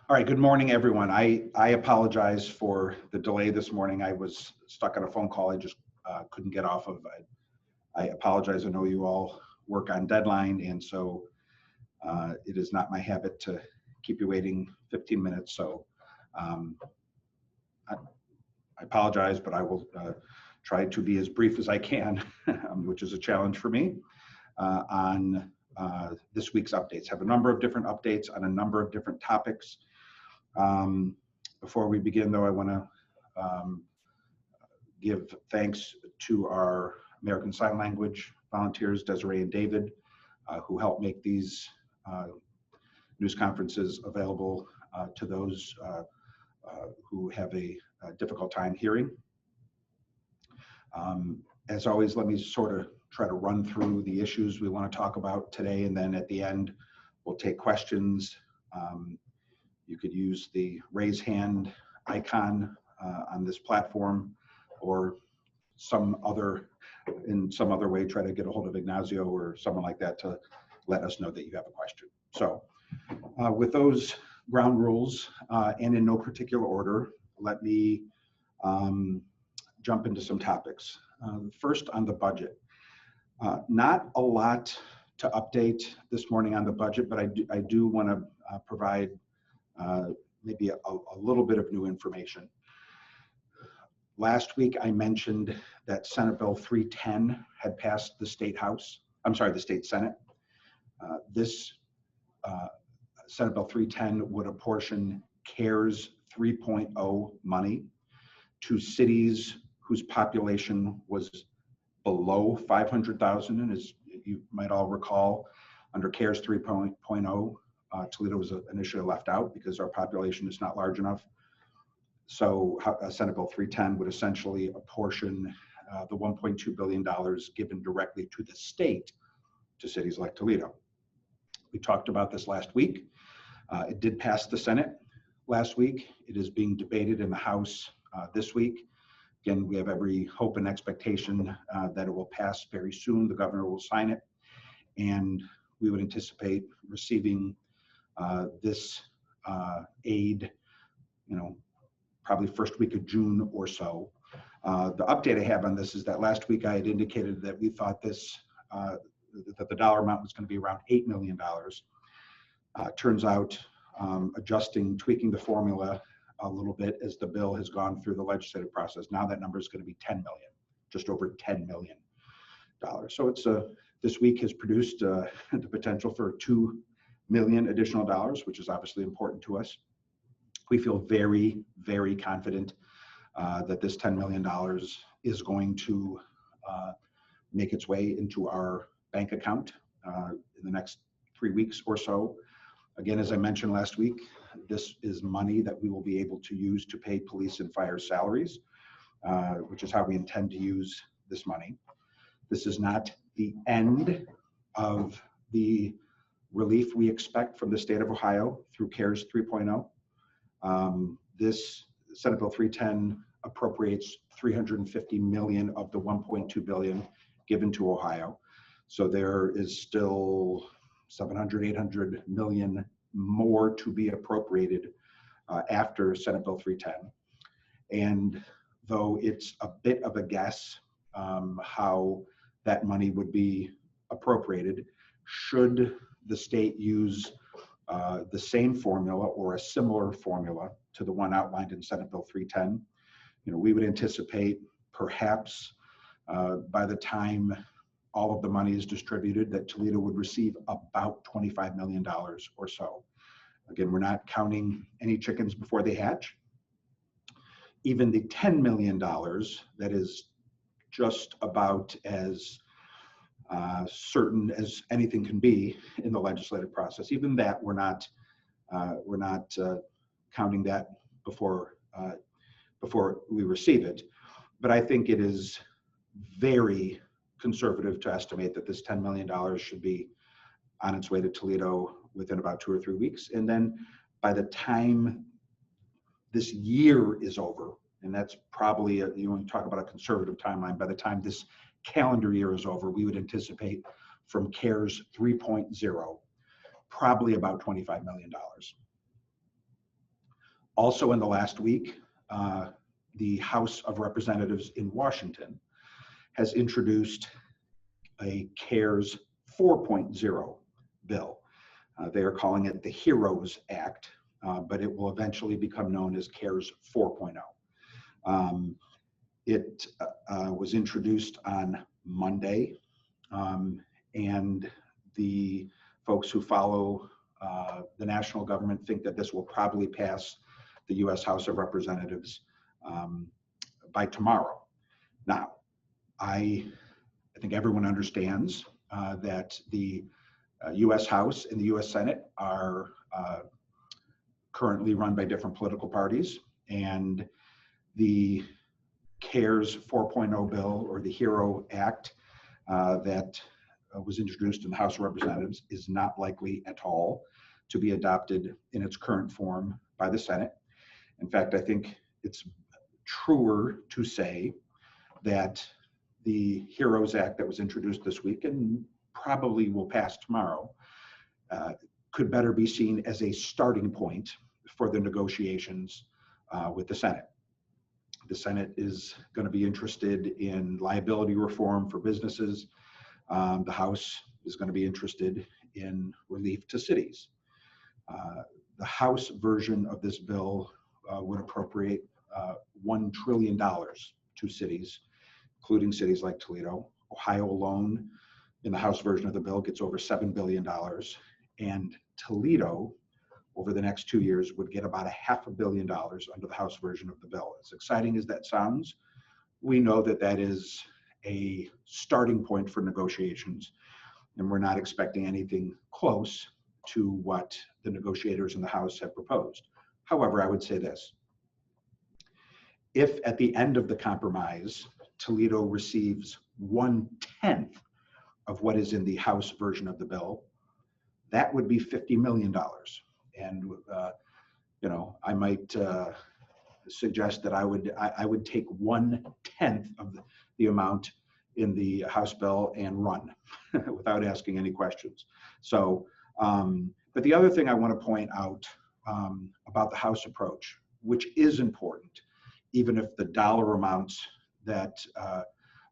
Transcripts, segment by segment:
All right, good morning, everyone. I apologize for the delay this morning. I was stuck on a phone call I just couldn't get off of. I apologize. I know you all work on deadline, and so it is not my habit to keep you waiting 15 minutes. So I apologize, but I will try to be as brief as I can, which is a challenge for me, on this week's updates. Have a number of different updates on a number of different topics. Before we begin, though, I want to give thanks to our American Sign Language volunteers, Desiree and David, who help make these news conferences available to those who have a difficult time hearing. As always, let me sort of try to run through the issues we want to talk about today, and then at the end, we'll take questions. You could use the raise hand icon on this platform, or in some other way, try to get a hold of Ignacio or someone like that to let us know that you have a question. So with those ground rules, and in no particular order, let me jump into some topics. First, on the budget. Not a lot to update this morning on the budget, but I do want to provide maybe a little bit of new information. Last week, I mentioned that Senate Bill 310 had passed the State Senate. This Senate Bill 310 would apportion CARES 3.0 money to cities whose population was below 500,000. And as you might all recall, under CARES 3.0, Toledo was initially left out because our population is not large enough. So Senate Bill 310 would essentially apportion the $1.2 billion given directly to the state to cities like Toledo. We talked about this last week. It did pass the Senate last week. It is being debated in the House this week. Again, we have every hope and expectation that it will pass very soon. The governor will sign it, and we would anticipate receiving this aid, probably first week of June or so. The update I have on this is that last week I had indicated that we thought this, that the dollar amount was going to be around $8 million. Turns out, tweaking the formula a little bit as the bill has gone through the legislative process, now that number is going to be 10 million, just over $10 million. So it's this week has produced the potential for $2 million additional dollars, which is obviously important to us. We feel very, very confident that this $10 million is going to make its way into our bank account in the next 3 weeks or so. Again, as I mentioned last week, this is money that we will be able to use to pay police and fire salaries, which is how we intend to use this money. This is not the end of the relief we expect from the state of Ohio through CARES 3.0. This Senate Bill 310 appropriates $350 million of the $1.2 billion given to Ohio. So there is still 800 million more to be appropriated after Senate Bill 310. And though it's a bit of a guess how that money would be appropriated, should the state use the same formula or a similar formula to the one outlined in Senate Bill 310, we would anticipate perhaps by the time all of the money is distributed that Toledo would receive about $25 million or so. Again, we're not counting any chickens before they hatch. Even the $10 million, that is just about as certain as anything can be in the legislative process. Even that, we're not counting that before we receive it. But I think it is very conservative to estimate that this $10 million should be on its way to Toledo within about 2 or 3 weeks. And then by the time this year is over, and that's probably, you want to talk about a conservative timeline, by the time this calendar year is over, we would anticipate from CARES 3.0, probably about $25 million. Also in the last week, the House of Representatives in Washington has introduced a CARES 4.0 bill. They are calling it the HEROES Act, but it will eventually become known as CARES 4.0. It was introduced on Monday, and the folks who follow the national government think that this will probably pass the U.S. House of Representatives by tomorrow. Now, I think everyone understands that the U.S. House and the U.S. Senate are currently run by different political parties, and the CARES 4.0 bill, or the HERO Act, that was introduced in the House of Representatives is not likely at all to be adopted in its current form by the Senate. In fact, I think it's truer to say that the HEROES Act that was introduced this week and probably will pass tomorrow could better be seen as a starting point for the negotiations with the Senate. The Senate is going to be interested in liability reform for businesses. The House is going to be interested in relief to cities. The House version of this bill would appropriate $1 trillion to cities, including cities like Toledo. Ohio alone, in the House version of the bill, gets over $7 billion. And Toledo, over the next 2 years, would get about $500 million under the House version of the bill. As exciting as that sounds, we know that that is a starting point for negotiations, and we're not expecting anything close to what the negotiators in the House have proposed. However, I would say this: if at the end of the compromise, Toledo receives 1/10 of what is in the House version of the bill, that would be $50 million. And you know, I might suggest that I would take 1/10 of the amount in the House bill and run without asking any questions. So, but the other thing I want to point out about the House approach, which is important, even if the dollar amounts that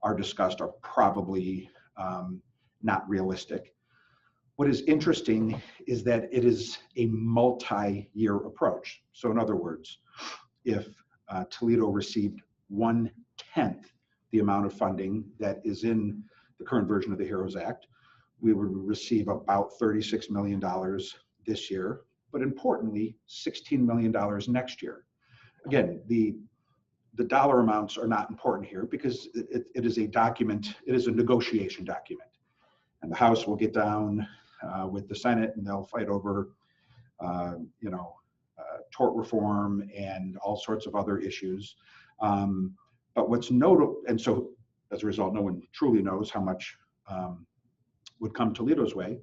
are discussed are probably not realistic. What is interesting is that it is a multi-year approach. So in other words, if Toledo received 1/10 the amount of funding that is in the current version of the HEROES Act, we would receive about $36 million this year, but importantly, $16 million next year. Again, the dollar amounts are not important here because it is a document, it is a negotiation document. And the House will get down with the Senate and they'll fight over, tort reform and all sorts of other issues. But what's notable, and so as a result, no one truly knows how much would come Toledo's way.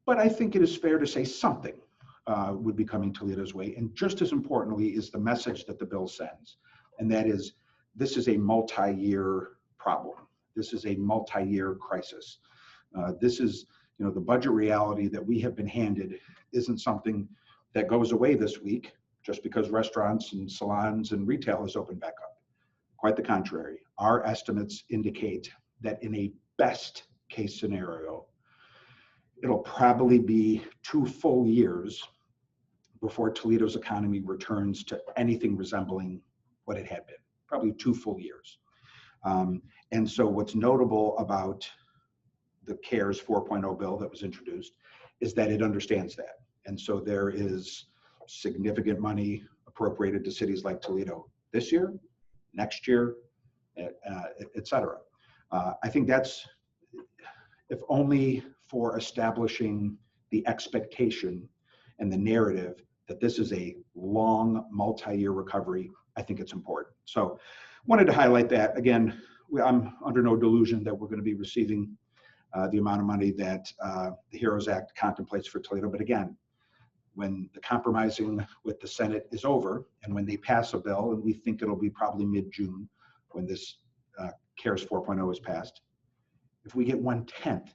But I think it is fair to say something would be coming Toledo's way. And just as importantly is the message that the bill sends. And that is, this is a multi-year problem. This is a multi-year crisis. This is, the budget reality that we have been handed isn't something that goes away this week just because restaurants and salons and retail is open back up. Quite the contrary. Our estimates indicate that in a best case scenario, it'll probably be 2 full years before Toledo's economy returns to anything resembling what it had been, probably 2 full years. And so what's notable about the CARES 4.0 bill that was introduced is that it understands that. And so there is significant money appropriated to cities like Toledo this year, next year, et cetera. I think that's, if only for establishing the expectation and the narrative that this is a long multi-year recovery, I think it's important. So wanted to highlight that. Again, I'm under no delusion that we're going to be receiving the amount of money that the HEROES Act contemplates for Toledo. But again, when the compromising with the Senate is over and when they pass a bill, and we think it'll be probably mid-June when this CARES 4.0 is passed, if we get 1/10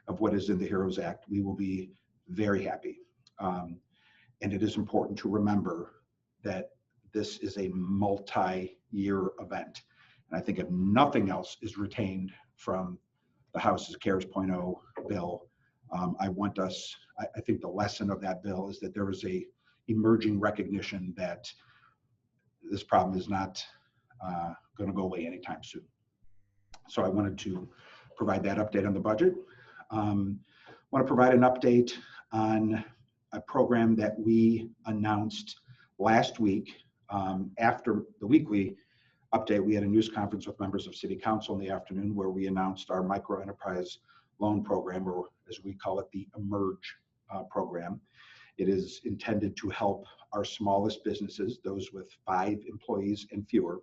of what is in the HEROES Act, we will be very happy. And it is important to remember that this is a multi-year event. And I think if nothing else is retained from the House's CARES.0 bill, I think the lesson of that bill is that there is a emerging recognition that this problem is not going to go away anytime soon. So I wanted to provide that update on the budget. I want to provide an update on a program that we announced last week. After the weekly update, we had a news conference with members of City Council in the afternoon where we announced our micro enterprise loan program, or as we call it, the EMRG program. It is intended to help our smallest businesses, those with 5 employees and fewer,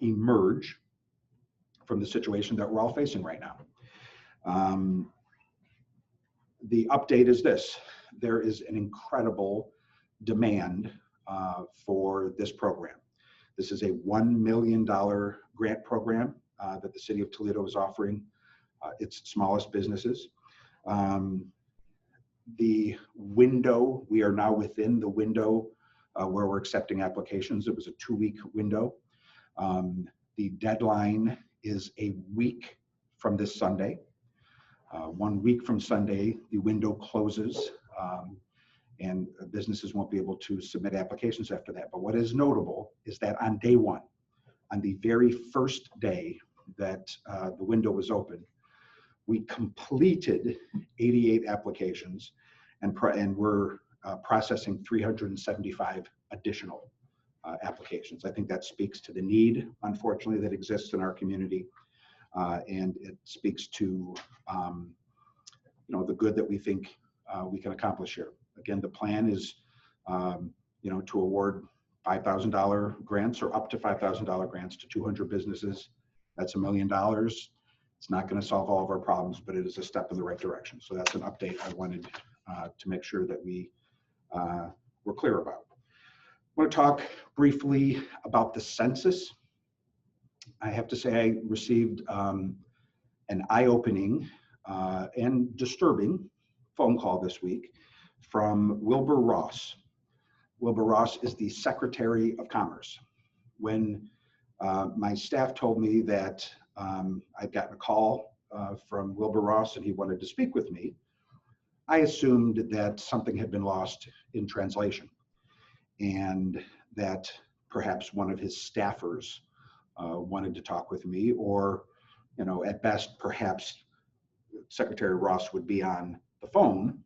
emerge from the situation that we're all facing right now. The update is this: there is an incredible demand for this program. This is a $1 million grant program that the City of Toledo is offering its smallest businesses. The window, we are now within the window where we're accepting applications. It was a 2-week window. The deadline is a week from this Sunday. 1 week from Sunday, the window closes, and businesses won't be able to submit applications after that. But what is notable is that on day one, on the very first day that the window was open, we completed 88 applications, and we're processing 375 additional applications. I think that speaks to the need, unfortunately, that exists in our community, and it speaks to the good that we think we can accomplish here. Again, the plan is to award $5,000 grants, or up to $5,000 grants, to 200 businesses. That's $1 million. It's not going to solve all of our problems, but it is a step in the right direction. So that's an update I wanted to make sure that we're clear about. I want to talk briefly about the census. I have to say I received an eye-opening and disturbing phone call this week from Wilbur Ross. Wilbur Ross is the Secretary of Commerce. When my staff told me that I'd gotten a call from Wilbur Ross and he wanted to speak with me, I assumed that something had been lost in translation and that perhaps one of his staffers wanted to talk with me, or at best, perhaps Secretary Ross would be on the phone,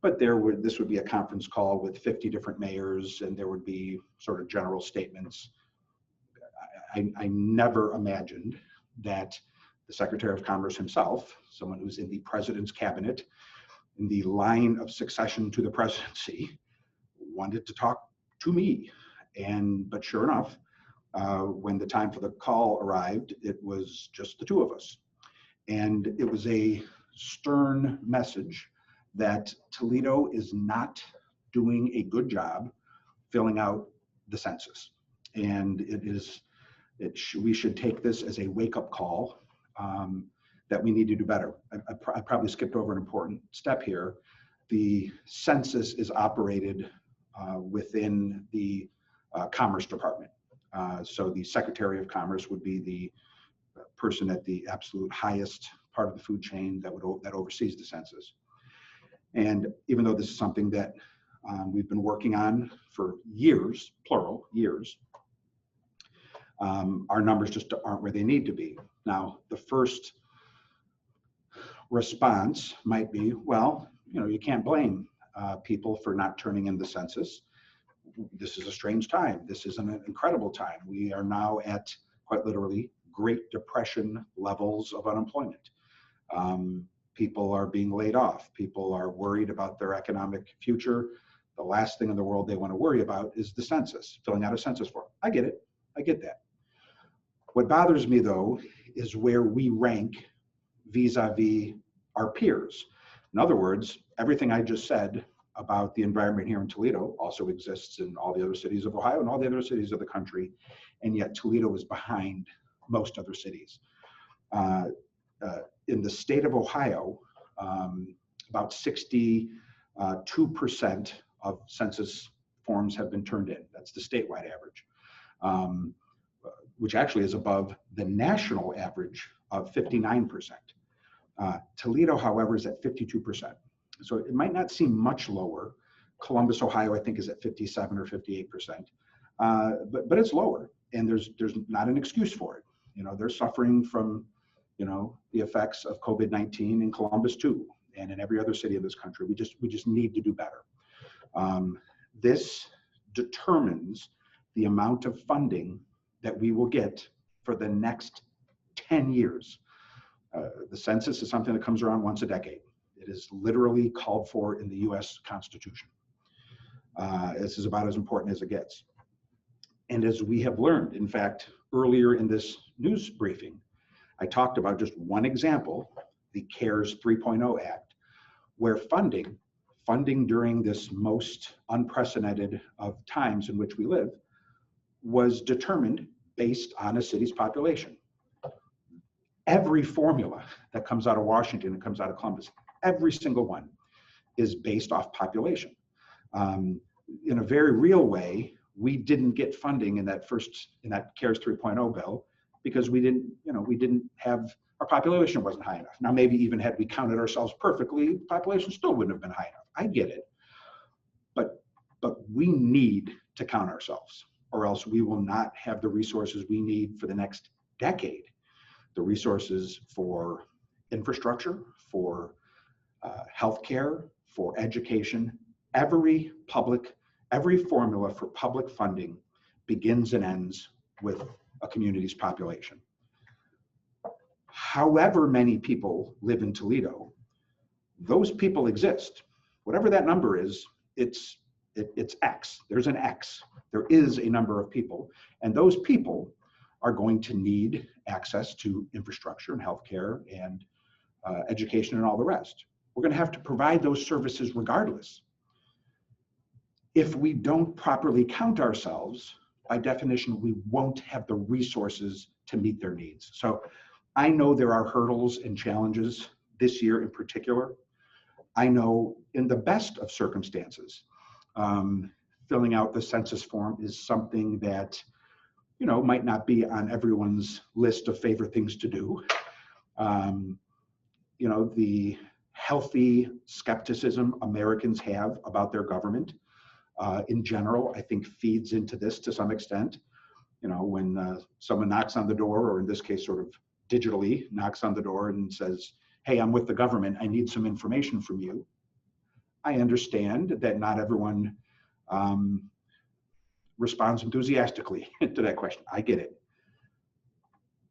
but this would be a conference call with 50 different mayors, and there would be sort of general statements. I never imagined that the Secretary of Commerce himself, someone who's in the President's cabinet, in the line of succession to the presidency, wanted to talk to me. But sure enough, when the time for the call arrived, it was just the two of us. And it was a stern message that Toledo is not doing a good job filling out the census. And we should take this as a wake-up call that we need to do better. I probably skipped over an important step here. The census is operated within the Commerce Department. So the Secretary of Commerce would be the person at the absolute highest part of the food chain that oversees the census. And even though this is something that we've been working on for years, plural, years, our numbers just aren't where they need to be. Now, the first response might be, well, you can't blame people for not turning in the census. This is a strange time. This is an incredible time. We are now at, quite literally, Great Depression levels of unemployment. People are being laid off. People are worried about their economic future. The last thing in the world they want to worry about is the census, filling out a census form. I get it. I get that. What bothers me, though, is where we rank vis-a-vis our peers. In other words, everything I just said about the environment here in Toledo also exists in all the other cities of Ohio and all the other cities of the country, and yet Toledo is behind most other cities. In the state of Ohio, about 62% of census forms have been turned in. That's the statewide average, which actually is above the national average of 59%. Toledo, however, is at 52%. So it might not seem much lower. Columbus, Ohio, I think is at 57 or 58%, but it's lower, and there's not an excuse for it. You know, they're suffering from, you know, the effects of COVID-19 in Columbus too, and in every other city of this country. We just need to do better. This determines the amount of funding that we will get for the next 10 years. The census is something that comes around once a decade. It is literally called for in the US Constitution. This is about as important as it gets. And as we have learned, in fact, earlier in this news briefing, I talked about just one example, the CARES 3.0 Act, where funding during this most unprecedented of times in which we live was determined based on a city's population. Every formula that comes out of Washington and comes out of Columbus, every single one is based off population. In a very real way, we didn't get funding in that CARES 3.0 bill because we didn't have, our population wasn't high enough. Now, maybe even had we counted ourselves perfectly, the population still wouldn't have been high enough. I get it, but we need to count ourselves, or else we will not have the resources we need for the next decade. The resources for infrastructure, for healthcare, for education. Every formula for public funding begins and ends with a community's population. However many people live in Toledo, those people exist. Whatever that number is, it's X. There's an X. There is a number of people, and those people are going to need access to infrastructure and healthcare and education and all the rest. We're going to have to provide those services regardless. If we don't properly count ourselves, by definition, we won't have the resources to meet their needs. So I know there are hurdles and challenges this year in particular. I know in the best of circumstances, filling out the census form is something that, you know, might not be on everyone's list of favorite things to do. You know, the healthy skepticism Americans have about their government in general, I think feeds into this to some extent. You know, when someone knocks on the door, or in this case, sort of digitally knocks on the door and says, "Hey, I'm with the government, I need some information from you." I understand that not everyone responds enthusiastically to that question. I get it.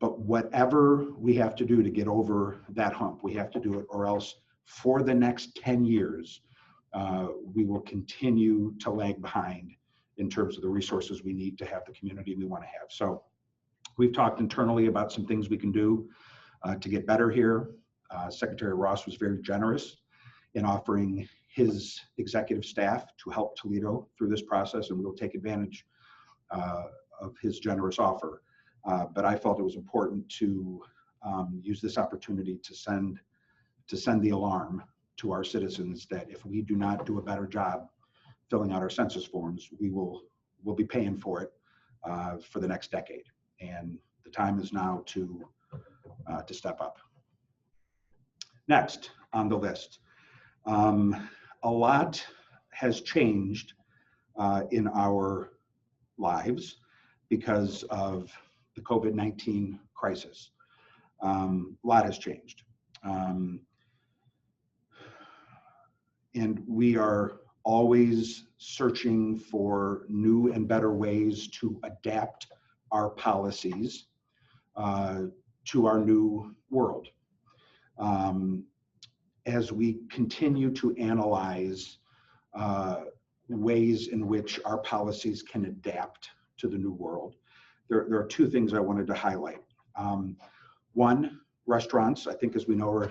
But whatever we have to do to get over that hump, we have to do it, or else for the next 10 years, we will continue to lag behind in terms of the resources we need to have the community we want to have. So we've talked internally about some things we can do to get better here. Secretary Ross was very generous in offering his executive staff to help Toledo through this process, and we'll take advantage of his generous offer. But I felt it was important to use this opportunity to send the alarm to our citizens that if we do not do a better job filling out our census forms, we'll be paying for it for the next decade. And the time is now to step up. Next on the list, a lot has changed in our lives because of the COVID-19 crisis. A lot has changed. And we are always searching for new and better ways to adapt our policies to our new world. As we continue to analyze ways in which our policies can adapt to the new world, there are two things I wanted to highlight. One, restaurants, I think as we know,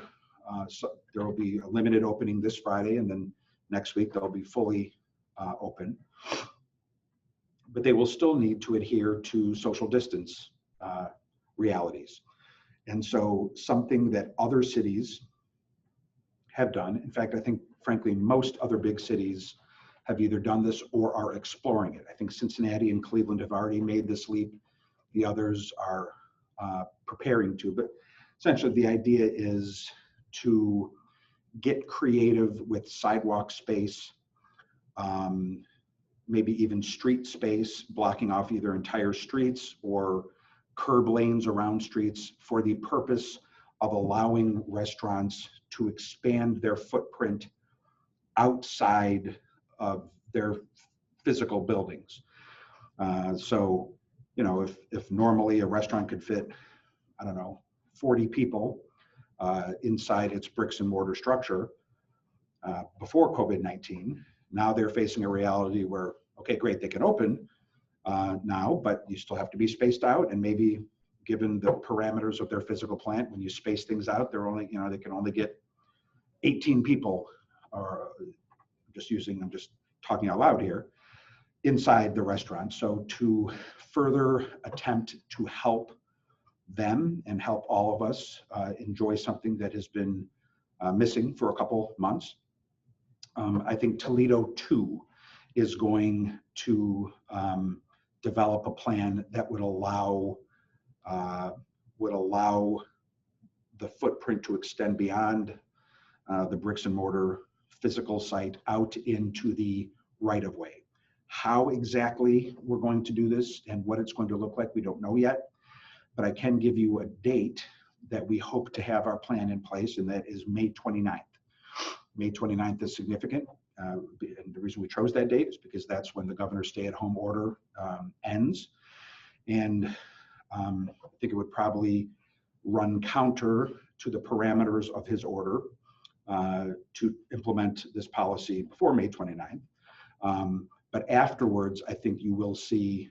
there will be a limited opening this Friday, and then next week they'll be fully open. But they will still need to adhere to social distance realities. And so something that other cities have done, in fact, I think frankly most other big cities have either done this or are exploring it. I think Cincinnati and Cleveland have already made this leap. The others are preparing to, but essentially the idea is to get creative with sidewalk space, maybe even street space, blocking off either entire streets or curb lanes around streets for the purpose of allowing restaurants to expand their footprint outside of their physical buildings. So, you know, if normally a restaurant could fit, I don't know, 40 people inside its bricks and mortar structure before COVID-19, now they're facing a reality where, okay, great, they can open now, but you still have to be spaced out, and maybe given the parameters of their physical plant, when you space things out, they're only, you know, they can only get 18 people, or I'm just talking out loud here, inside the restaurant. So to further attempt to help them and help all of us enjoy something that has been missing for a couple months, I think Toledo 2 is going to develop a plan that would allow the footprint to extend beyond the bricks and mortar physical site out into the right of way. How exactly we're going to do this and what it's going to look like, we don't know yet, but I can give you a date that we hope to have our plan in place, and that is May 29th. May 29th is significant. And the reason we chose that date is because that's when the governor's stay-at-home order ends. And I think it would probably run counter to the parameters of his order to implement this policy before May 29th. But afterwards, I think you will see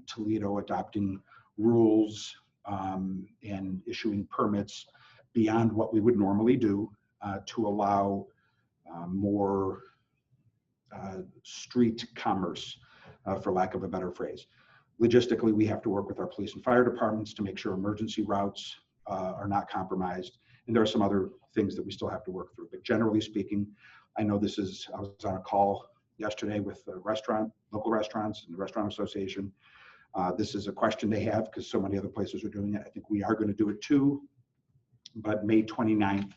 Toledo adopting rules and issuing permits beyond what we would normally do to allow more street commerce, for lack of a better phrase. Logistically, we have to work with our police and fire departments to make sure emergency routes are not compromised. And there are some other things that we still have to work through. But generally speaking, I know I was on a call yesterday with local restaurants and the Restaurant Association. This is a question they have because so many other places are doing it. I think we are going to do it too, but May 29th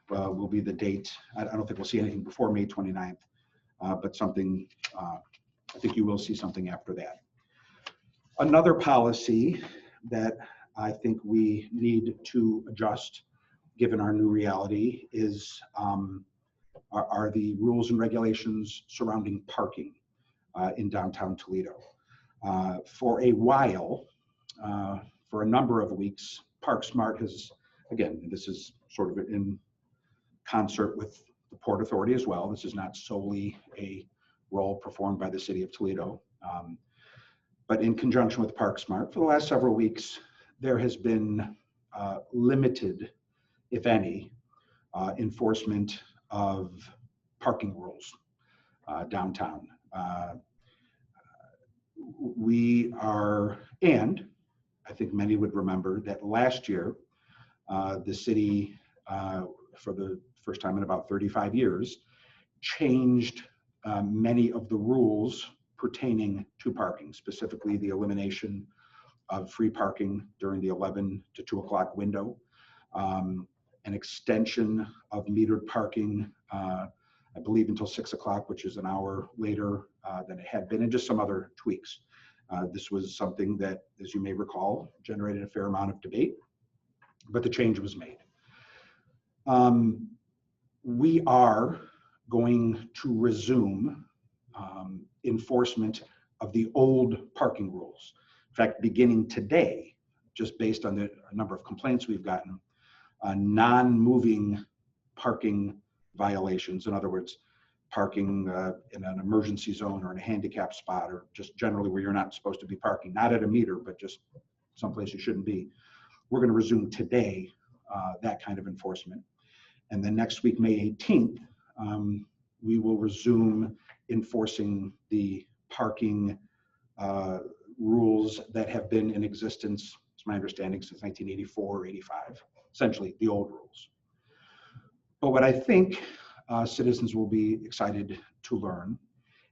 will be the date. I don't think we'll see anything before May 29th, but something, I think you will see something after that. Another policy that I think we need to adjust given our new reality is are the rules and regulations surrounding parking in downtown Toledo. For a while, for a number of weeks, ParkSmart has, again, this is sort of in concert with the Port Authority as well. This is not solely a role performed by the city of Toledo. But in conjunction with ParkSmart, for the last several weeks, there has been limited, if any, enforcement of parking rules downtown. And I think many would remember that last year, the city, for the first time in about 35 years, changed many of the rules pertaining to parking, specifically the elimination of free parking during the 11 to 2 o'clock window, an extension of metered parking, I believe until 6 o'clock, which is an hour later than it had been, and just some other tweaks. This was something that, as you may recall, generated a fair amount of debate, but the change was made. We are going to resume enforcement of the old parking rules. In fact, beginning today, just based on the number of complaints we've gotten, non-moving parking violations, in other words, parking in an emergency zone or in a handicap spot, or just generally where you're not supposed to be parking, not at a meter, but just someplace you shouldn't be. We're going to resume today that kind of enforcement. And then next week, May 18th, we will resume enforcing the parking rules that have been in existence, it's my understanding, since 1984 or 85, essentially the old rules. But what I think citizens will be excited to learn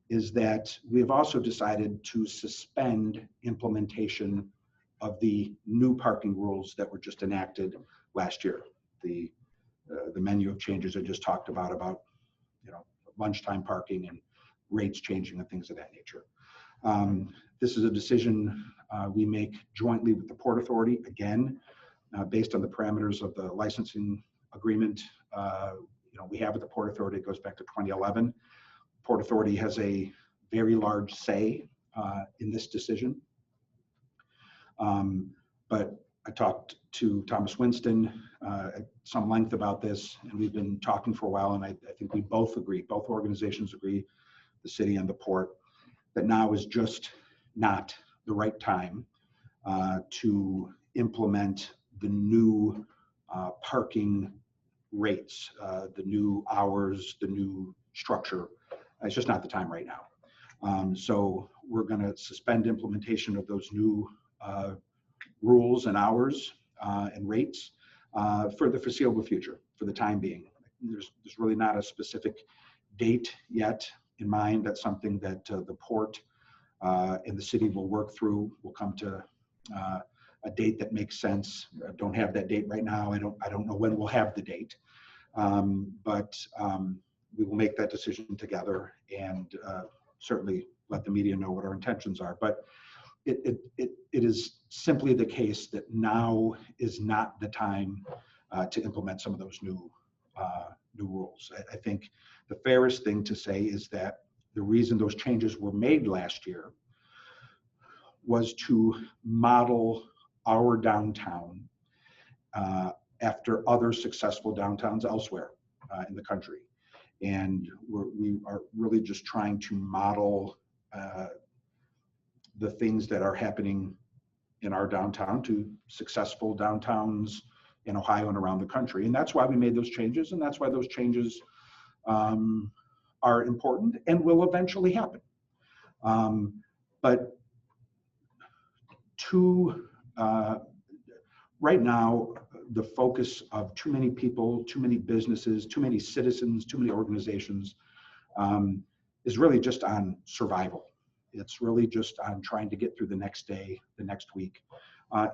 is that we have also decided to suspend implementation of the new parking rules that were just enacted last year. The menu of changes I just talked about lunchtime parking and rates changing and things of that nature. This is a decision we make jointly with the Port Authority, again, based on the parameters of the licensing agreement we have with the Port Authority. It goes back to 2011. Port Authority has a very large say in this decision. But I talked to Thomas Winston at some length about this, and we've been talking for a while, and I think we both agree, both organizations agree, the city and the port, that now is just not the right time to implement the new parking rates, the new hours, the new structure. It's just not the time right now. So we're going to suspend implementation of those new rules and hours and rates for the foreseeable future, for the time being. There's really not a specific date yet in mind. That's something that the port and the city will work through. We'll come to a date that makes sense. I don't have that date right now. I don't know when we'll have the date, but we will make that decision together and certainly let the media know what our intentions are. But it is simply the case that now is not the time to implement some of those new rules. I think the fairest thing to say is that the reason those changes were made last year was to model our downtown after other successful downtowns elsewhere in the country. And we are really just trying to model the things that are happening in our downtown to successful downtowns in Ohio and around the country. And that's why we made those changes, and that's why those changes are important and will eventually happen. But right now, the focus of too many people, too many businesses, too many citizens, too many organizations is really just on survival. It's really just on trying to get through the next day, the next week.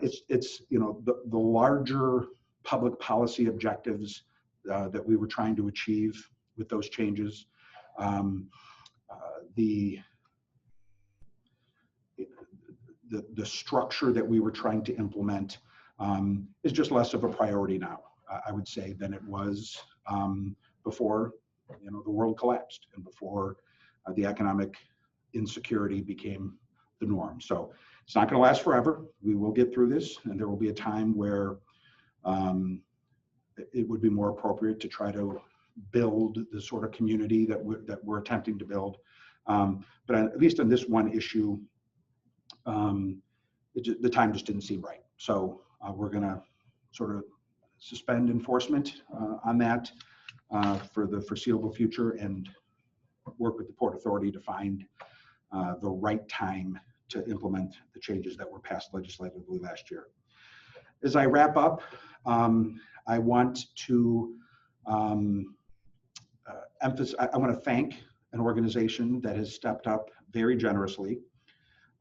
It's the larger public policy objectives that we were trying to achieve with those changes. The structure that we were trying to implement is just less of a priority now, I would say, than it was before the world collapsed and before the economic insecurity became the norm. So it's not going to last forever. We will get through this, and there will be a time where it would be more appropriate to try to build the sort of community that we're attempting to build. But at least on this one issue, the time just didn't seem right. So we're going to sort of suspend enforcement on that for the foreseeable future and work with the Port Authority to find the right time to implement the changes that were passed legislatively last year. As I wrap up, I want to emphasize, I want to thank an organization that has stepped up very generously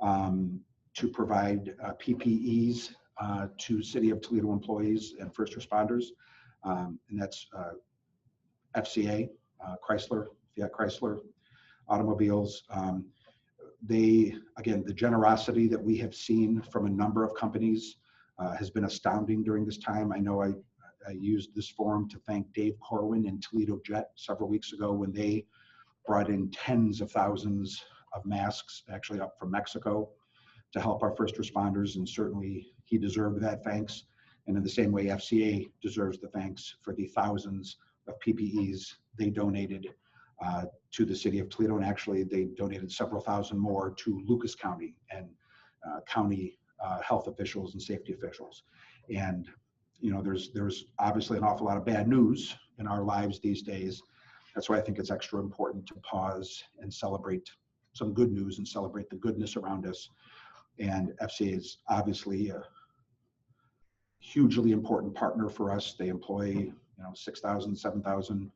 to provide PPEs to City of Toledo employees and first responders, and that's FCA, Chrysler, Fiat Chrysler Automobiles. Again, the generosity that we have seen from a number of companies has been astounding during this time. I know I used this forum to thank Dave Corwin and Toledo Jet several weeks ago when they brought in tens of thousands of masks, actually up from Mexico, to help our first responders, and certainly he deserved that thanks. And in the same way, FCA deserves the thanks for the thousands of PPEs they donated to the City of Toledo, and actually they donated several thousand more to Lucas County and county health officials and safety officials. And there's obviously an awful lot of bad news in our lives these days. That's why I think it's extra important to pause and celebrate some good news and celebrate the goodness around us. And FCA is obviously a hugely important partner for us. They employ 6,000, 7,000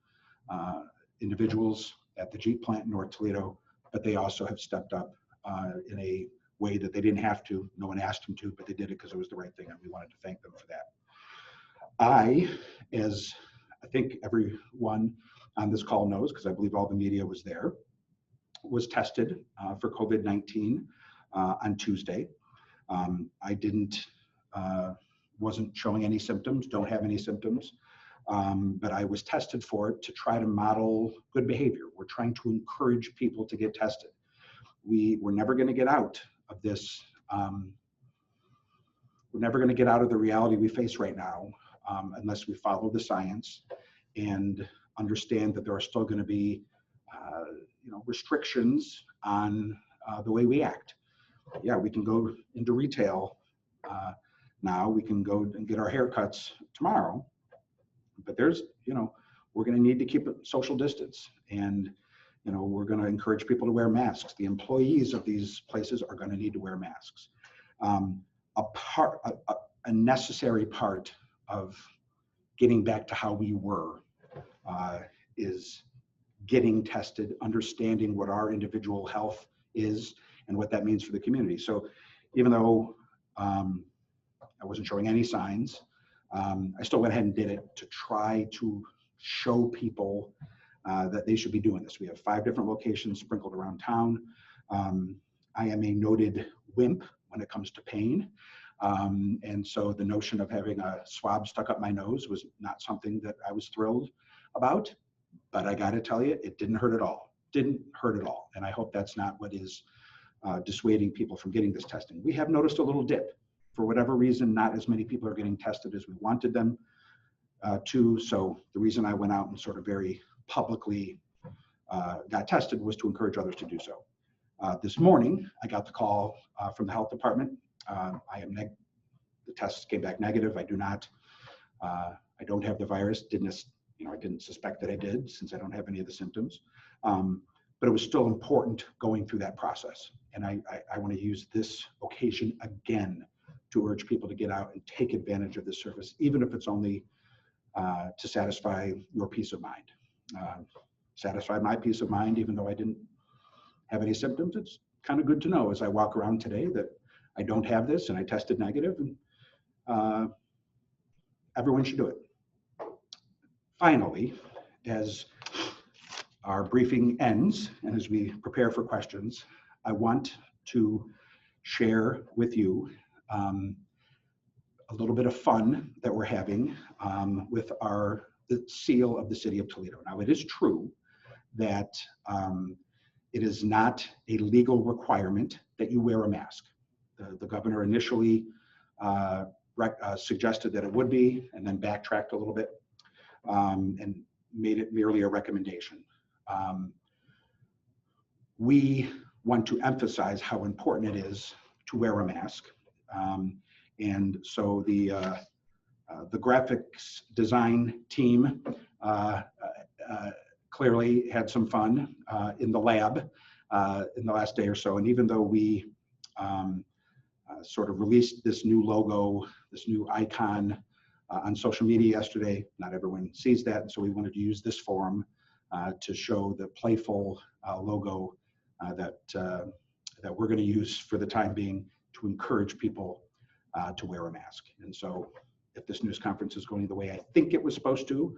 individuals at the Jeep plant in North Toledo, but they also have stepped up in a way that they didn't have to. No one asked them to, but they did it because it was the right thing, and we wanted to thank them for that. I, as I think everyone on this call knows, because I believe all the media was there, was tested for COVID-19 on Tuesday. I wasn't showing any symptoms, don't have any symptoms, but I was tested for it to try to model good behavior. We're trying to encourage people to get tested. We're never going to get out of this. We're never going to get out of the reality we face right now unless we follow the science and understand that there are still going to be restrictions on the way we act. Yeah, we can go into retail now. We can go and get our haircuts tomorrow, but we're going to need to keep a social distance, and we're going to encourage people to wear masks. The employees of these places are going to need to wear masks. A necessary part of getting back to how we were is getting tested, understanding what our individual health is and what that means for the community. So even though I wasn't showing any signs, I still went ahead and did it to try to show people that they should be doing this. We have 5 different locations sprinkled around town. I am a noted wimp when it comes to pain. And so the notion of having a swab stuck up my nose was not something that I was thrilled about, but I got to tell you, it didn't hurt at all. Didn't hurt at all. And I hope that's not what is dissuading people from getting this testing. We have noticed a little dip. For whatever reason, not as many people are getting tested as we wanted them to. So the reason I went out and sort of very publicly got tested was to encourage others to do so. This morning, I got the call from the health department. The test came back negative. I don't have the virus. I didn't suspect that I did, since I don't have any of the symptoms. But it was still important going through that process. And I want to use this occasion again to urge people to get out and take advantage of this service, even if it's only to satisfy your peace of mind. Satisfy my peace of mind, even though I didn't have any symptoms. It's kind of good to know as I walk around today that I don't have this and I tested negative, and everyone should do it. Finally, as our briefing ends and as we prepare for questions, I want to share with you a little bit of fun that we're having with the seal of the city of Toledo. Now, it is true that it is not a legal requirement that you wear a mask. The governor initially suggested that it would be, and then backtracked a little bit and made it merely a recommendation. We want to emphasize how important it is to wear a mask. And so the graphics design team clearly had some fun in the lab in the last day or so. And even though we sort of released this new logo, this new icon on social media yesterday, not everyone sees that. And so we wanted to use this forum to show the playful logo that we're going to use for the time being to encourage people to wear a mask. And so if this news conference is going the way I think it was supposed to,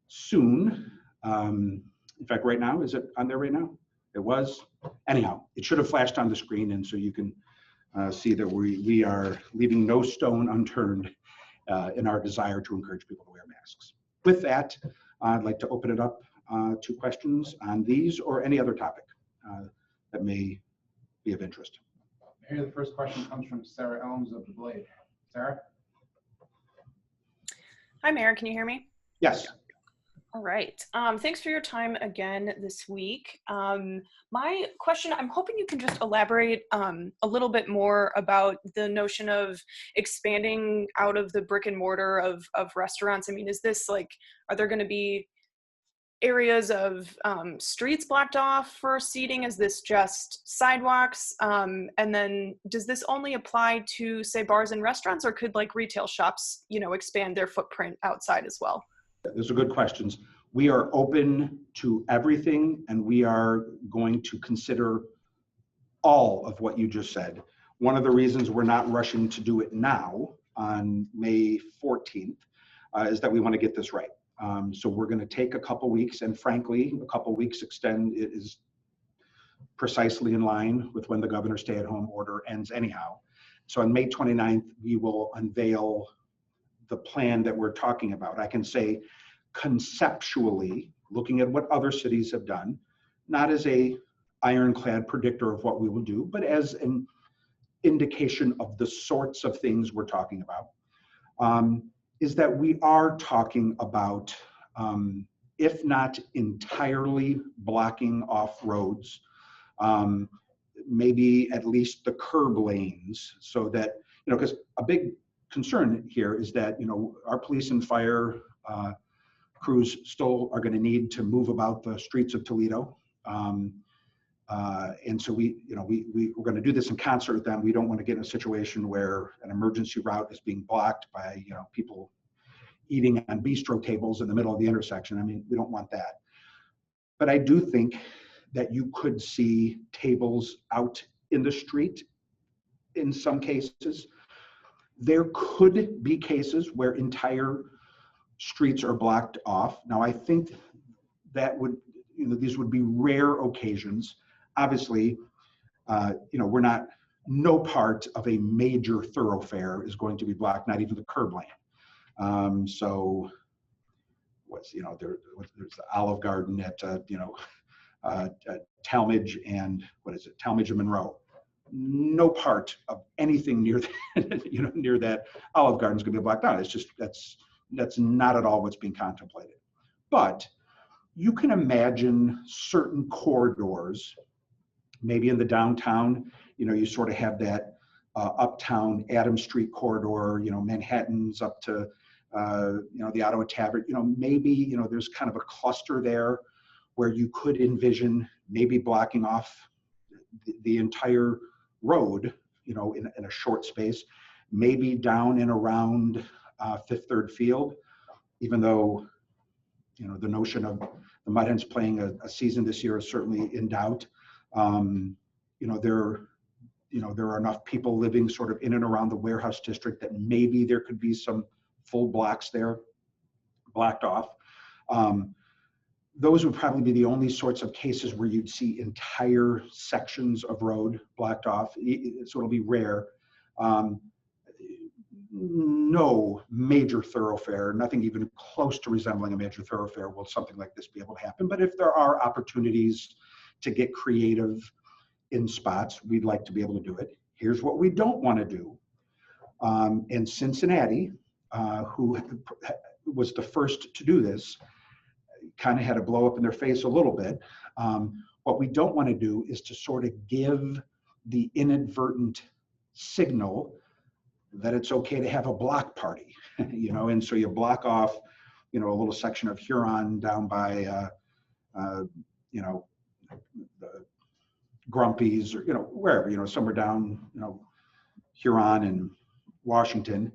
soon, in fact, right now, is it on there right now? It was. Anyhow, it should have flashed on the screen, and so you can see that we are leaving no stone unturned in our desire to encourage people to wear masks. With that, I'd like to open it up to questions on these or any other topic that may be of interest. Here, the first question comes from Sarah Elms of the Blade. Sarah? Hi, Mayor. Can you hear me? Yes. All right. Thanks for your time again this week. My question, I'm hoping you can just elaborate a little bit more about the notion of expanding out of the brick and mortar of restaurants. I mean, is this like, are there going to be areas of streets blocked off for seating? Is this just sidewalks? And then does this only apply to, say, bars and restaurants, or could like retail shops, expand their footprint outside as well? Those are good questions. We are open to everything, and we are going to consider all of what you just said. One of the reasons we're not rushing to do it now on May 14th is that we want to get this right. So we're going to take a couple weeks, and frankly, a couple weeks extend it is precisely in line with when the governor's stay-at-home order ends anyhow. So on May 29th, we will unveil the plan that we're talking about. I can say conceptually, looking at what other cities have done, not as a ironclad predictor of what we will do, but as an indication of the sorts of things we're talking about, is that we are talking about, if not entirely blocking off roads, maybe at least the curb lanes, so that, because a big concern here is that, our police and fire crews still are going to need to move about the streets of Toledo. And so we're going to do this in concert with them. We don't want to get in a situation where an emergency route is being blocked by, people eating on bistro tables in the middle of the intersection. I mean, we don't want that. But I do think that you could see tables out in the street in some cases. There could be cases where entire streets are blocked off. Now, I think that would, these would be rare occasions. Obviously, we're not, no part of a major thoroughfare is going to be blocked, not even the curb lane. So there's the Olive Garden at, Talmadge and, Talmadge and Monroe. No part of anything near that, near that Olive Garden is going to be blocked out. It's just, that's not at all what's being contemplated. But you can imagine certain corridors, maybe in the downtown, you sort of have that uptown Adams Street corridor, Manhattan's up to, the Ottawa Tavern, maybe, there's kind of a cluster there where you could envision maybe blocking off the entire road, in a short space, maybe down and around Fifth Third Field, even though, the notion of the Mud Hens playing a season this year is certainly in doubt. There are enough people living sort of in and around the warehouse district that maybe there could be some full blocks there blocked off. Those would probably be the only sorts of cases where you'd see entire sections of road blocked off. So it'll be rare. No major thoroughfare, nothing even close to resembling a major thoroughfare will something like this be able to happen. But if there are opportunities to get creative in spots, we'd like to be able to do it. Here's what we don't want to do. In Cincinnati, who was the first to do this, kind of had a blow up in their face a little bit. What we don't want to do is to sort of give the inadvertent signal that it's okay to have a block party, and so you block off, a little section of Huron down by, the Grumpy's, or, wherever, somewhere down, Huron and Washington.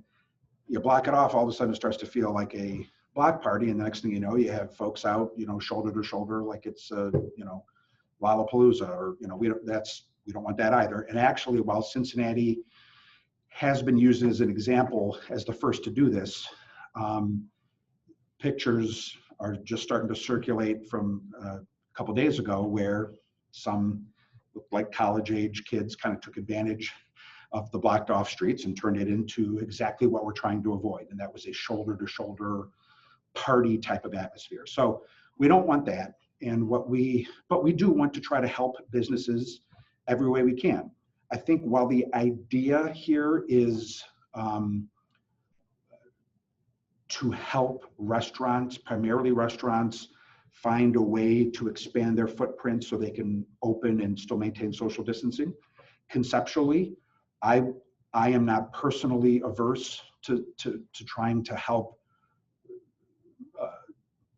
You block it off, all of a sudden it starts to feel like a block party, and the next thing you know, you have folks out, shoulder to shoulder, like it's, Lollapalooza, or, we don't want that either. And actually, while Cincinnati has been used as an example as the first to do this, pictures are just starting to circulate from a couple days ago where some looked like college-age kids kind of took advantage of the blocked off streets and turned it into exactly what we're trying to avoid. And that was a shoulder-to-shoulder party type of atmosphere. So we don't want that. And but we do want to try to help businesses every way we can. I think while the idea here is to help restaurants, primarily restaurants, find a way to expand their footprint so they can open and still maintain social distancing. Conceptually, I am not personally averse to trying to help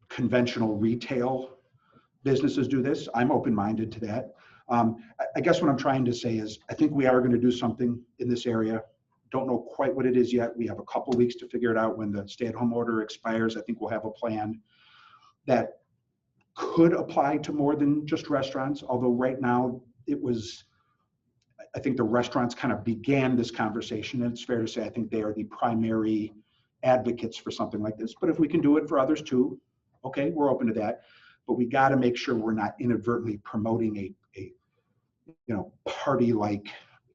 conventional retail businesses do this. I'm open-minded to that. I guess what I'm trying to say is I think we are going to do something in this area. Don't know quite what it is yet. We have a couple weeks to figure it out. When the stay-at-home order expires, I think we'll have a plan. that could apply to more than just restaurants, although right now I think the restaurants kind of began this conversation, and it's fair to say I think they are the primary advocates for something like this. But if we can do it for others too, okay, we're open to that. But we got to make sure we're not inadvertently promoting a party-like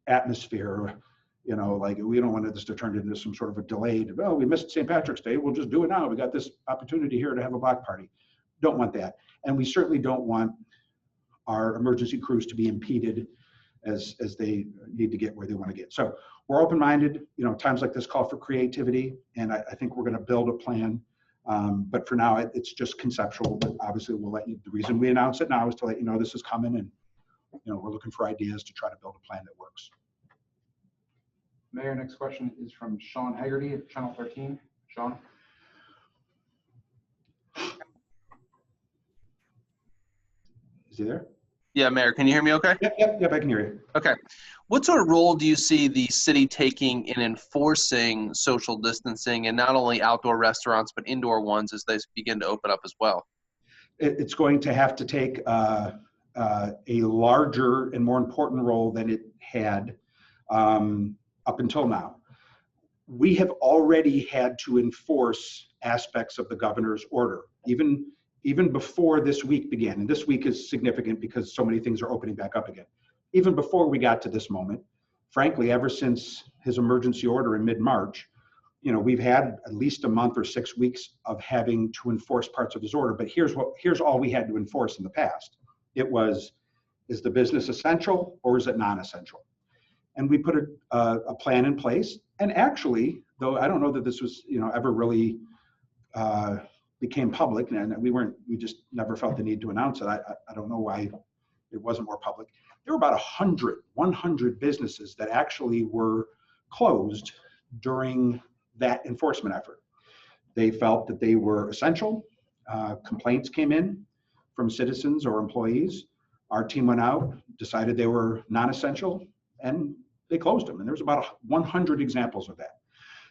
atmosphere. Like we don't want this to turn into some sort of a delayed, oh, we missed St. Patrick's Day, we'll just do it now. We got this opportunity here to have a block party. Don't want that. And we certainly don't want our emergency crews to be impeded as they need to get where they want to get. So we're open-minded. Times like this call for creativity, and I think we're going to build a plan. But for now, it's just conceptual. But obviously, we'll let you. The reason we announce it now is to let you know this is coming, and we're looking for ideas to try to build a plan that works. Mayor, next question is from Sean Haggerty at Channel 13. Sean. Is he there? Yeah, Mayor, can you hear me okay? Yep, I can hear you. Okay. What sort of role do you see the city taking in enforcing social distancing in not only outdoor restaurants, but indoor ones as they begin to open up as well? It's going to have to take a larger and more important role than it had up until now. We have already had to enforce aspects of the governor's order, even before this week began. And this week is significant because so many things are opening back up again. Even before we got to this moment, frankly, ever since his emergency order in mid-March, we've had at least a month or 6 weeks of having to enforce parts of his order. But here's all we had to enforce in the past. It was, is the business essential or is it non-essential? And we put a plan in place. And actually, though I don't know that this was ever really became public, and we just never felt the need to announce it. I don't know why it wasn't more public. There were about 100 businesses that actually were closed during that enforcement effort. They felt that they were essential. Complaints came in from citizens or employees. Our team went out, decided they were non-essential, and they closed them. And there's about 100 examples of that.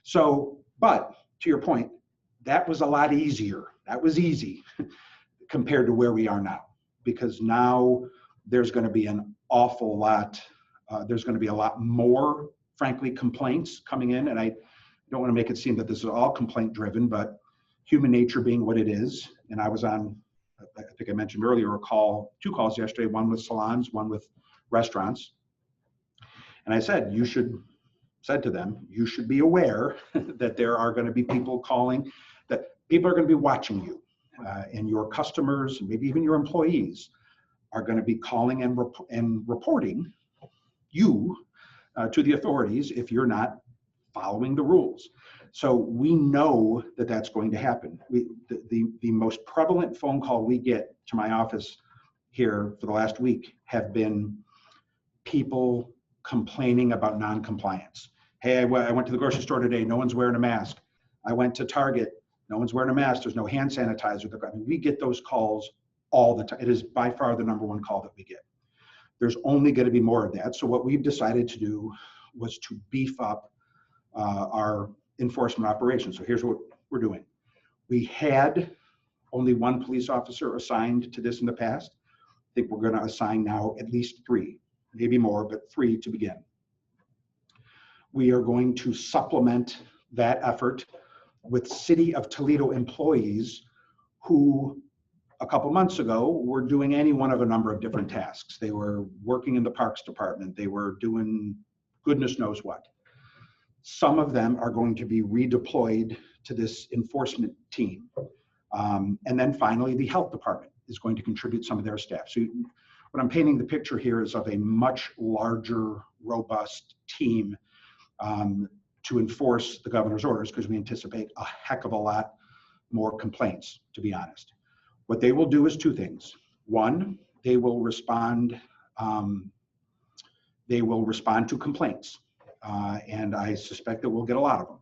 So, but to your point, that was a lot easier. That was easy compared to where we are now, because now there's going to be an awful lot. There's going to be a lot more, frankly, complaints coming in. And I don't want to make it seem that this is all complaint driven, but human nature being what it is. And I was on, I think I mentioned earlier, two calls yesterday, one with salons, one with restaurants. And I said, said to them, you should be aware that there are going to be people calling, that people are going to be watching you, and your customers, and maybe even your employees, are going to be calling and reporting you to the authorities if you're not following the rules. So we know that that's going to happen. The most prevalent phone call we get to my office here for the last week have been people complaining about non-compliance. Hey, I went to the grocery store today, no one's wearing a mask. I went to Target, no one's wearing a mask, there's no hand sanitizer. I mean, we get those calls all the time. It is by far the #1 call that we get. There's only going to be more of that. So what we've decided to do was to beef up our enforcement operations. So here's what we're doing. We had only 1 police officer assigned to this in the past. I think we're going to assign now at least 3, maybe more, but 3 to begin. We are going to supplement that effort with City of Toledo employees who a couple months ago were doing any one of a number of different tasks. They were working in the Parks Department. They were doing goodness knows what. Some of them are going to be redeployed to this enforcement team. And then finally, the Health Department is going to contribute some of their staff. So what I'm painting the picture here is of a much larger, robust team to enforce the governor's orders, because we anticipate a heck of a lot more complaints, to be honest. What they will do is 2 things. One, they will respond to complaints. And I suspect that we'll get a lot of them.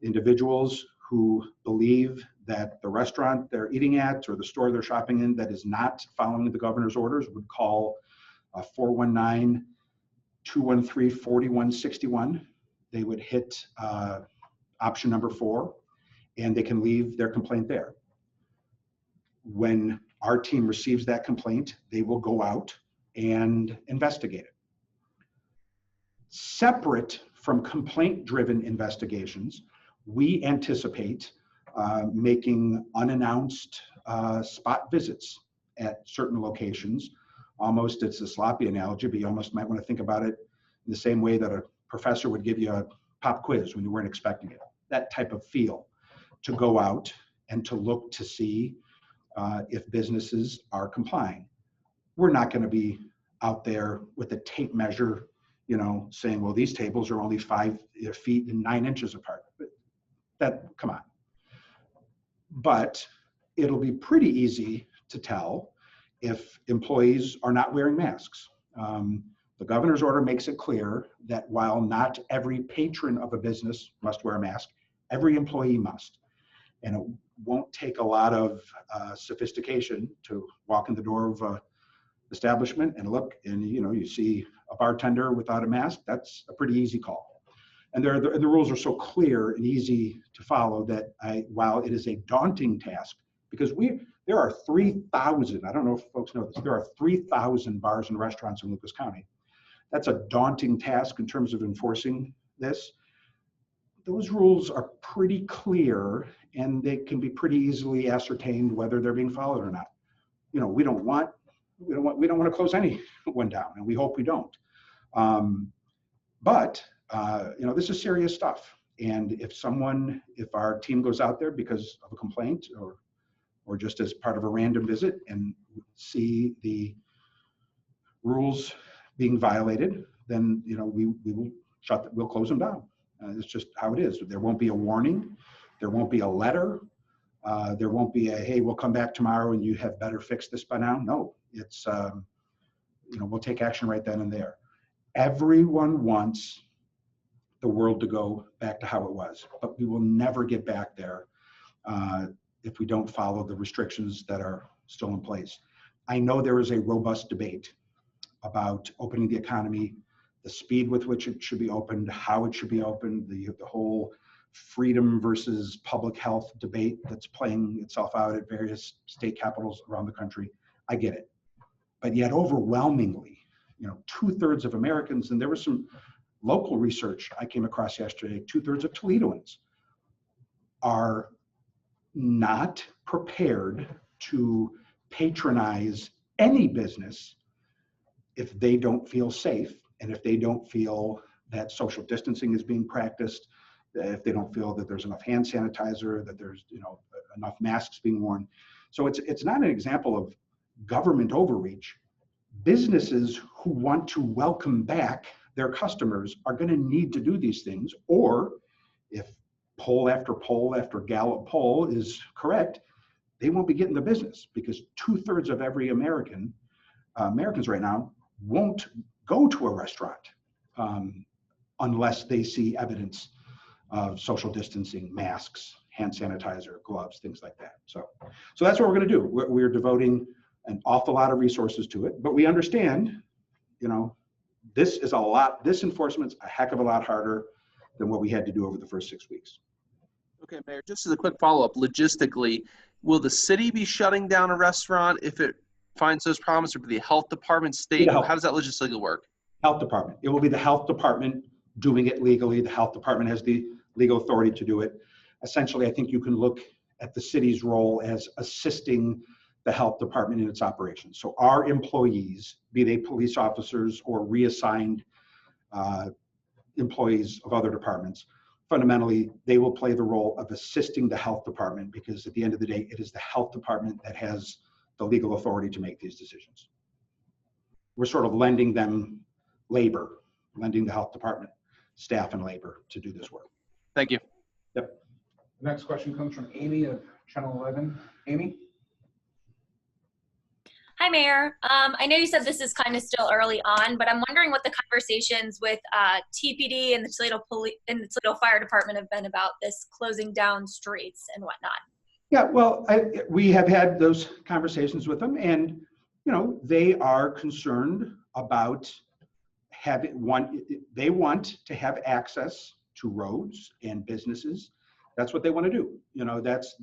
Individuals who believe that the restaurant they're eating at or the store they're shopping in that is not following the governor's orders would call 419-213-4161. They would hit option number 4, and they can leave their complaint there. When our team receives that complaint, they will go out and investigate it. Separate from complaint-driven investigations, we anticipate making unannounced spot visits at certain locations. Almost, it's a sloppy analogy, but you almost might want to think about it in the same way that a professor would give you a pop quiz when you weren't expecting it. That type of feel, to go out and to look to see if businesses are complying. We're not going to be out there with a tape measure, you know, saying, well, these tables are only 5 feet and 9 inches apart. Come on. But it'll be pretty easy to tell if employees are not wearing masks. The governor's order makes it clear that while not every patron of a business must wear a mask, every employee must. And it won't take a lot of sophistication to walk in the door of an establishment and look, and you see a bartender without a mask. That's a pretty easy call. And the rules are so clear and easy to follow that while it is a daunting task, because there are 3,000, I don't know if folks know this, there are 3,000 bars and restaurants in Lucas County. That's a daunting task in terms of enforcing this. Those rules are pretty clear, and they can be pretty easily ascertained whether they're being followed or not. We don't want to close anyone down, and we hope we don't. But this is serious stuff. And if our team goes out there because of a complaint or just as part of a random visit and see the rules being violated, then we'll close them down. It's just how it is. There won't be a warning. There won't be a letter. There won't be a, hey, we'll come back tomorrow and you have better fix this by now. No, it's, we'll take action right then and there. Everyone wants the world to go back to how it was, but we will never get back there if we don't follow the restrictions that are still in place. I know there is a robust debate about opening the economy, the speed with which it should be opened, how it should be opened, the whole freedom versus public health debate that's playing itself out at various state capitals around the country. I get it. But yet overwhelmingly, 2/3 of Americans, and there was some local research I came across yesterday, 2/3 of Toledoans are not prepared to patronize any business if they don't feel safe and if they don't feel that social distancing is being practiced, if they don't feel that there's enough hand sanitizer, that there's enough masks being worn. So it's not an example of government overreach. Businesses who want to welcome back their customers are going to need to do these things, or if poll after Gallup poll is correct, they won't be getting the business because 2/3 of every Americans right now won't go to a restaurant unless they see evidence of social distancing, masks, hand sanitizer, gloves, things like that. So that's what we're going to do. We're devoting an awful lot of resources to it, but we understand, this enforcement's a heck of a lot harder than what we had to do over the first 6 weeks. Okay, Mayor, just as a quick follow-up, logistically, will the city be shutting down a restaurant if it finds those problems, or the health department, state? How does that logistically work? Health department. It will be the health department doing it legally. The health department has the legal authority to do it. Essentially, I think you can look at the city's role as assisting the health department in its operations. So our employees, be they police officers or reassigned employees of other departments, fundamentally, they will play the role of assisting the health department, because at the end of the day, it is the health department that has the legal authority to make these decisions. We're sort of lending them labor, lending the health department staff and labor to do this work. Thank you. Yep. The next question comes from Amy of Channel 11. Amy? Hi, Mayor. I know you said this is kind of still early on, but I'm wondering what the conversations with TPD and the Toledo Fire Department have been about this closing down streets and whatnot. Yeah, well, we have had those conversations with them, and they are concerned about they want to have access to roads and businesses. That's what they want to do.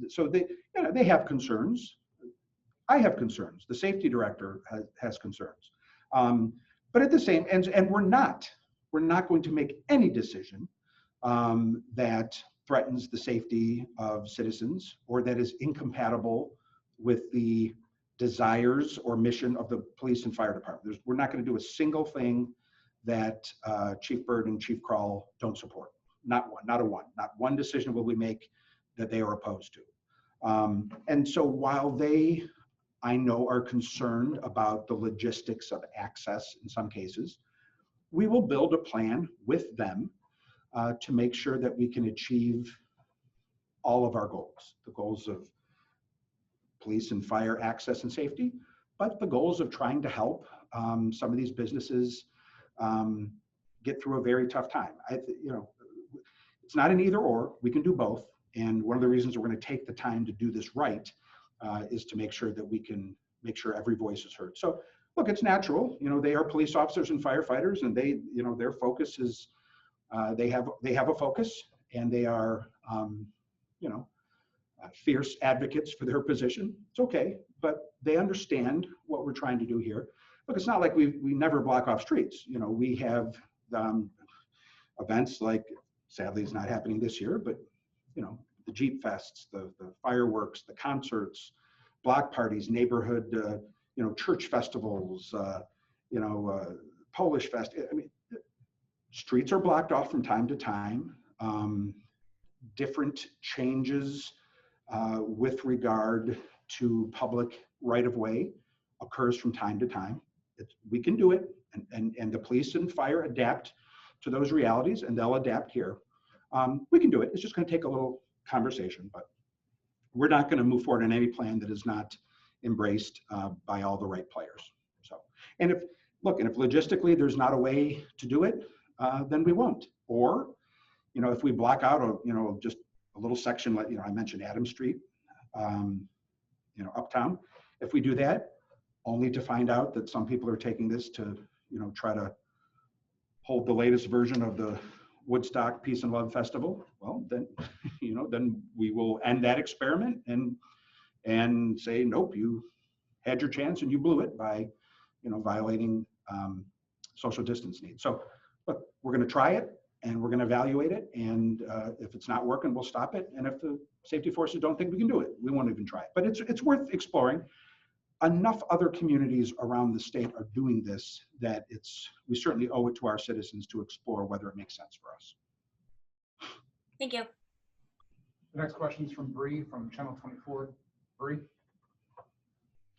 So they have concerns. I have concerns. The safety director has concerns. But at the same, and we're not going to make any decision that threatens the safety of citizens or that is incompatible with the desires or mission of the police and fire department. We're not going to do a single thing that Chief Byrd and Chief Krull don't support. Not one decision will we make that they are opposed to. And so while they, I know, are concerned about the logistics of access in some cases, we will build a plan with them to make sure that we can achieve all of our goals, the goals of police and fire access and safety, but the goals of trying to help some of these businesses get through a very tough time. It's not an either or, we can do both. And one of the reasons we're going to take the time to do this right is to make sure that we can make sure every voice is heard. So look, it's natural, they are police officers and firefighters, and they, their focus is, they have a focus, and they are, fierce advocates for their position. It's okay, but they understand what we're trying to do here. Look, it's not like we never block off streets. We have events like, sadly it's not happening this year, but the Jeep Fests, the fireworks, the concerts, block parties, neighborhood, church festivals, Polish Fest. I mean, streets are blocked off from time to time. Different changes with regard to public right-of-way occurs from time to time. We can do it, and the police and fire adapt to those realities, and they'll adapt here. We can do it. It's just going to take a little conversation, but we're not going to move forward on any plan that is not embraced by all the right players. So, and if logistically there's not a way to do it, then we won't. Or, if we block out just a little section, like I mentioned Adams Street, uptown. If we do that, only to find out that some people are taking this to try to hold the latest version of the Woodstock Peace and Love Festival, well, then, then we will end that experiment and say, nope, you had your chance and you blew it by, violating social distance needs. So, look, we're going to try it and we're going to evaluate it. And if it's not working, we'll stop it. And if the safety forces don't think we can do it, we won't even try it. But it's worth exploring. Enough other communities around the state are doing this that we certainly owe it to our citizens to explore whether it makes sense for us. Thank you. The next question is from Bree from Channel 24. Bree?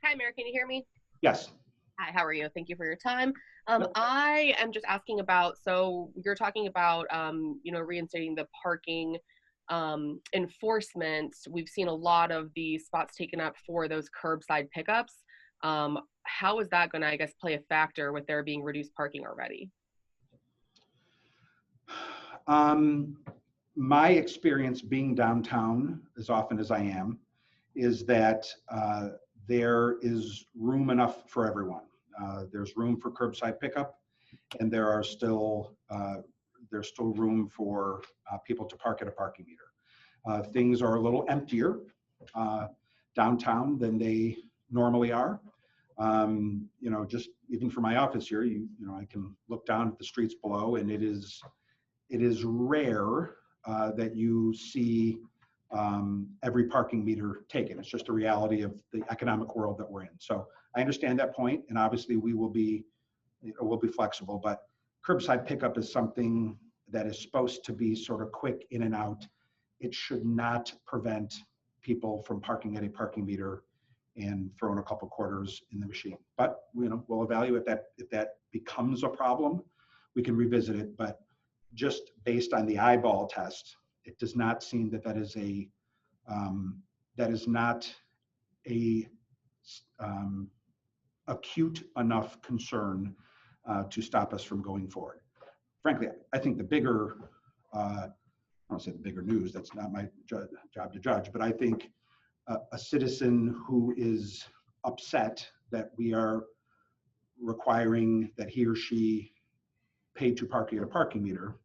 Hi, Mayor, can you hear me? Yes. Hi, how are you? Thank you for your time. I am just asking about, so you're talking about, reinstating the parking enforcement. We've seen a lot of the spots taken up for those curbside pickups. How is that going to, I guess, play a factor with there being reduced parking already? My experience being downtown as often as I am is that there is room enough for everyone. There's room for curbside pickup, and there's still room for people to park at a parking meter. Things are a little emptier downtown than they normally are. Just even for my office here, I can look down at the streets below, and it is rare that you see every parking meter taken. It's just a reality of the economic world that we're in. So I understand that point, and obviously we'll be flexible, but curbside pickup is something that is supposed to be sort of quick in and out. It should not prevent people from parking at a parking meter and throwing a couple quarters in the machine. But we'll evaluate that. If that becomes a problem, we can revisit it. But just based on the eyeball test, it does not seem that is not a acute enough concern to stop us from going forward. Frankly, I think the bigger, I don't say the bigger news, that's not my job to judge, but I think a citizen who is upset that we are requiring that he or she pay to park at a parking meter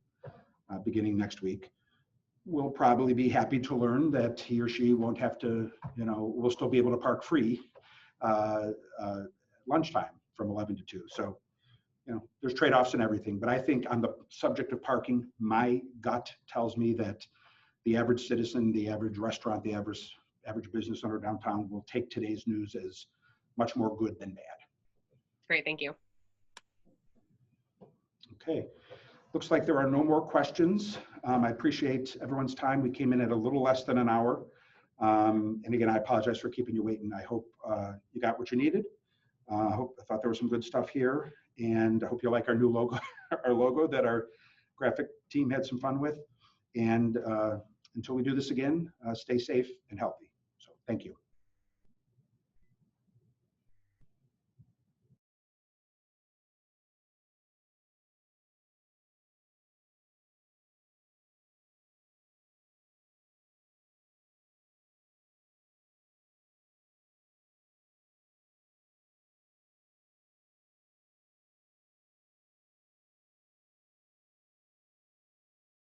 beginning next week will probably be happy to learn that he or she won't have to, will still be able to park free lunchtime from 11 to 2. So, there's trade-offs and everything, but I think on the subject of parking, my gut tells me that the average citizen, the average restaurant, the average business owner downtown will take today's news as much more good than bad. Great, thank you. Okay, looks like there are no more questions. I appreciate everyone's time. We came in at a little less than an hour. And again, I apologize for keeping you waiting. I hope you got what you needed. I thought there was some good stuff here, and I hope you like our new logo, our logo that our graphic team had some fun with. And until we do this again, stay safe and healthy. So thank you.